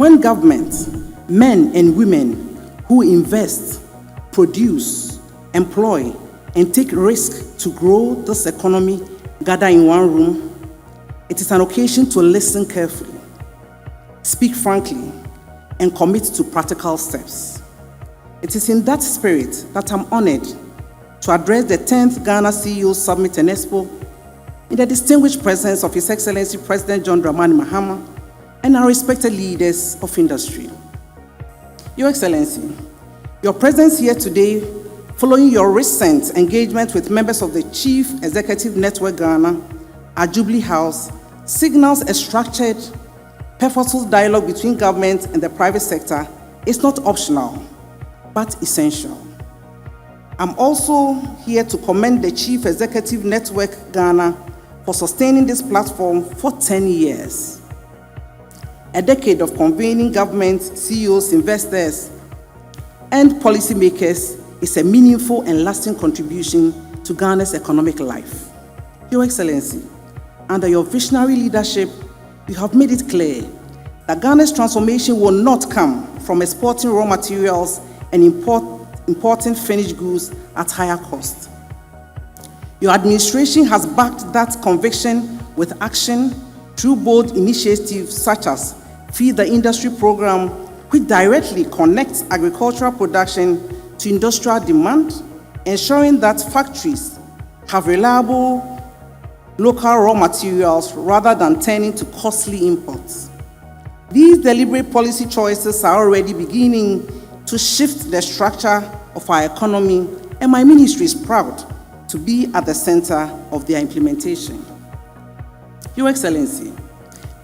When governments, men and women who invest, produce, employ, and take risk to grow this economy gather in one room, it is an occasion to listen carefully, speak frankly, and commit to practical steps. It is in that spirit that I'm honored to address the 10th Ghana CEO Summit and Expo in the distinguished presence of His Excellency President John Dramani Mahama and our respected leaders of industry. Your Excellency, your presence here today, following your recent engagement with members of the Chief Executive Network Ghana at Jubilee House, signals a structured, purposeful dialogue between government and the private sector is not optional, but essential. I'm also here to commend the Chief Executive Network Ghana for sustaining this platform for 10 years. A decade of convening government, CEOs, investors, and policymakers is a meaningful and lasting contribution to Ghana's economic life. Your Excellency, under your visionary leadership, you have made it clear that Ghana's transformation will not come from exporting raw materials and importing finished goods at higher cost. Your administration has backed that conviction with action through bold initiatives such as Feed the Industry program, which directly connects agricultural production to industrial demand, ensuring that factories have reliable local raw materials rather than turning to costly imports. These deliberate policy choices are already beginning to shift the structure of our economy, and my ministry is proud to be at the center of their implementation. Your Excellency,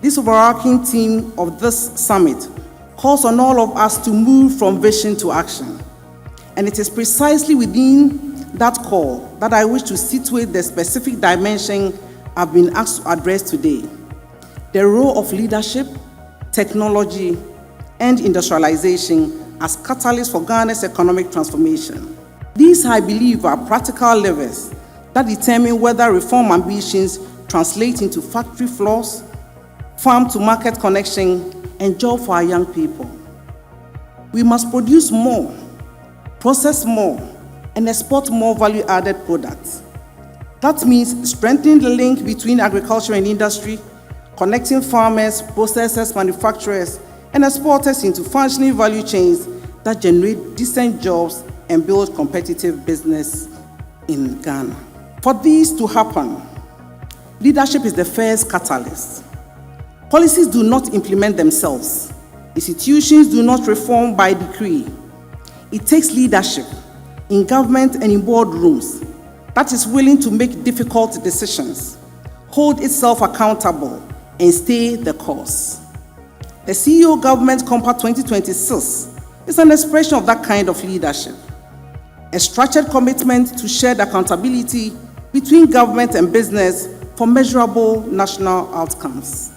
this overarching theme of this summit calls on all of us to move from vision to action. And it is precisely within that call that I wish to situate the specific dimension I've been asked to address today: the role of leadership, technology, and industrialization as catalysts for Ghana's economic transformation. These, I believe, are practical levers that determine whether reform ambitions translate into factory floors, farm-to-market connection, and job for our young people. We must produce more, process more, and export more value-added products. That means strengthening the link between agriculture and industry, connecting farmers, processors, manufacturers, and exporters into functioning value chains that generate decent jobs and build competitive business in Ghana. For this to happen, leadership is the first catalyst. Policies do not implement themselves. Institutions do not reform by decree. It takes leadership in government and in boardrooms that is willing to make difficult decisions, hold itself accountable, and stay the course. The CEO Government Compact 2026 is an expression of that kind of leadership, a structured commitment to shared accountability between government and business for measurable national outcomes.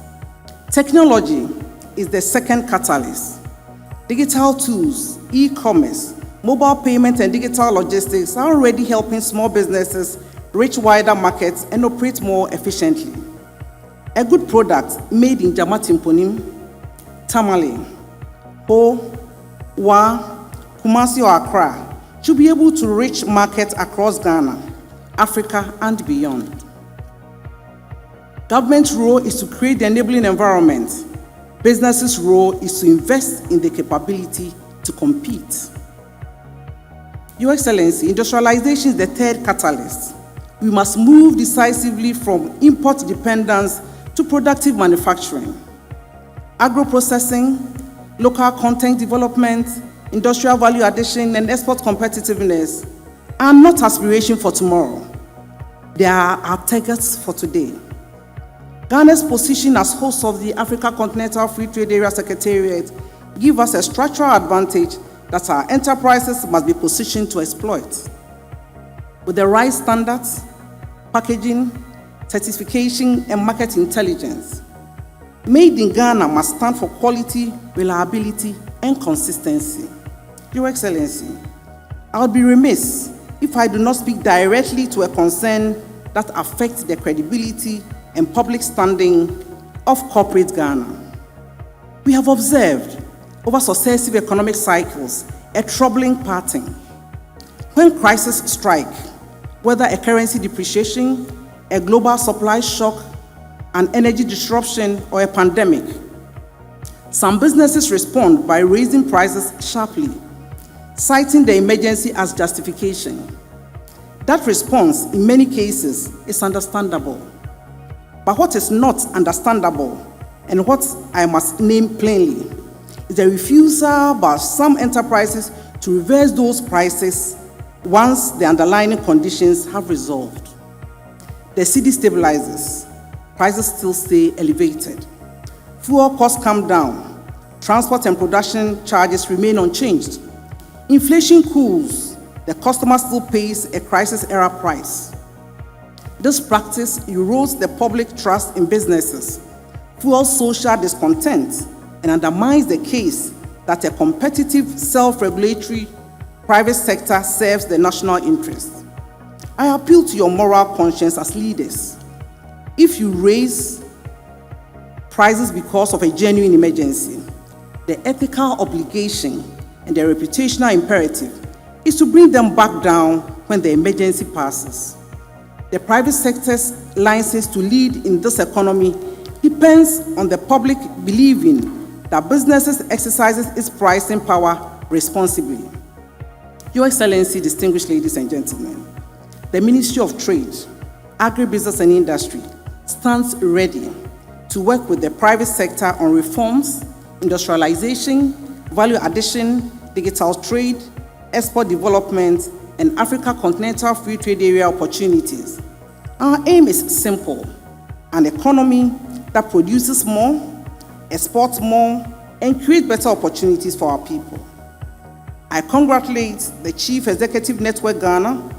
Technology is the second catalyst. Digital tools, e-commerce, mobile payment, and digital logistics are already helping small businesses reach wider markets and operate more efficiently. A good product made in Jamatimponim, Tamale, Ho, Wa, Kumasi, or Accra should be able to reach markets across Ghana, Africa, and beyond. Government's role is to create the enabling environment. Businesses' role is to invest in the capability to compete. Your Excellency, industrialization is the third catalyst. We must move decisively from import dependence to productive manufacturing. Agro-processing, local content development, industrial value addition, and export competitiveness are not aspirations for tomorrow. They are our targets for today. Ghana's position as host of the Africa Continental Free Trade Area Secretariat gives us a structural advantage that our enterprises must be positioned to exploit. With the right standards, packaging, certification, and market intelligence, Made in Ghana must stand for quality, reliability, and consistency. Your Excellency, I would be remiss if I do not speak directly to a concern that affects the credibility and public standing of corporate Ghana. We have observed over successive economic cycles a troubling pattern. When crises strike, whether a currency depreciation, a global supply shock, an energy disruption, or a pandemic, some businesses respond by raising prices sharply, citing the emergency as justification. That response, in many cases, is understandable. But what is not understandable, and what I must name plainly, is the refusal by some enterprises to reverse those prices once the underlying conditions have resolved. The cedi stabilizes, prices still stay elevated. Fuel costs come down, transport and production charges remain unchanged. Inflation cools, the customer still pays a crisis-era price. This practice erodes the public trust in businesses, fuels social discontent, and undermines the case that a competitive, self-regulatory private sector serves the national interest. I appeal to your moral conscience as leaders. If you raise prices because of a genuine emergency, the ethical obligation and the reputational imperative is to bring them back down when the emergency passes. The private sector's license to lead in this economy depends on the public believing that businesses exercises its pricing power responsibly. Your Excellency, distinguished ladies and gentlemen, the Ministry of Trade, Agribusiness and Industry stands ready to work with the private sector on reforms, industrialization, value addition, digital trade, export development, and Africa Continental Free Trade Area opportunities. Our aim is simple: an economy that produces more, exports more, and creates better opportunities for our people. I congratulate the Chief Executive Network Ghana,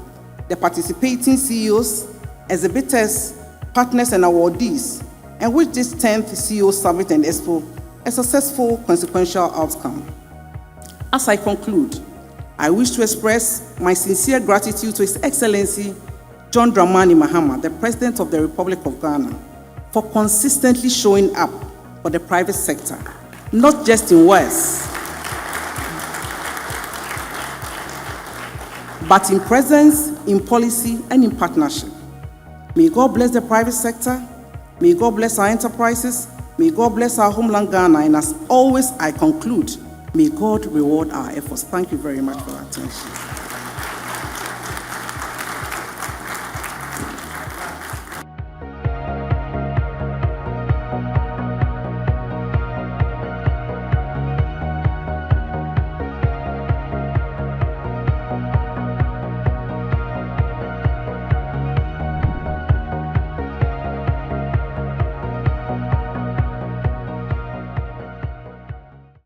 the participating CEOs, exhibitors, partners, and awardees, and wish this 10th CEO Summit and Expo a successful, consequential outcome. As I conclude, I wish to express my sincere gratitude to His Excellency John Dramani Mahama, the President of the Republic of Ghana, for consistently showing up for the private sector, not just in words, but in presence, in policy, and in partnership. May God bless the private sector. May God bless our enterprises. May God bless our homeland Ghana. And as always, I conclude, may God reward our efforts. Thank you very much for your attention.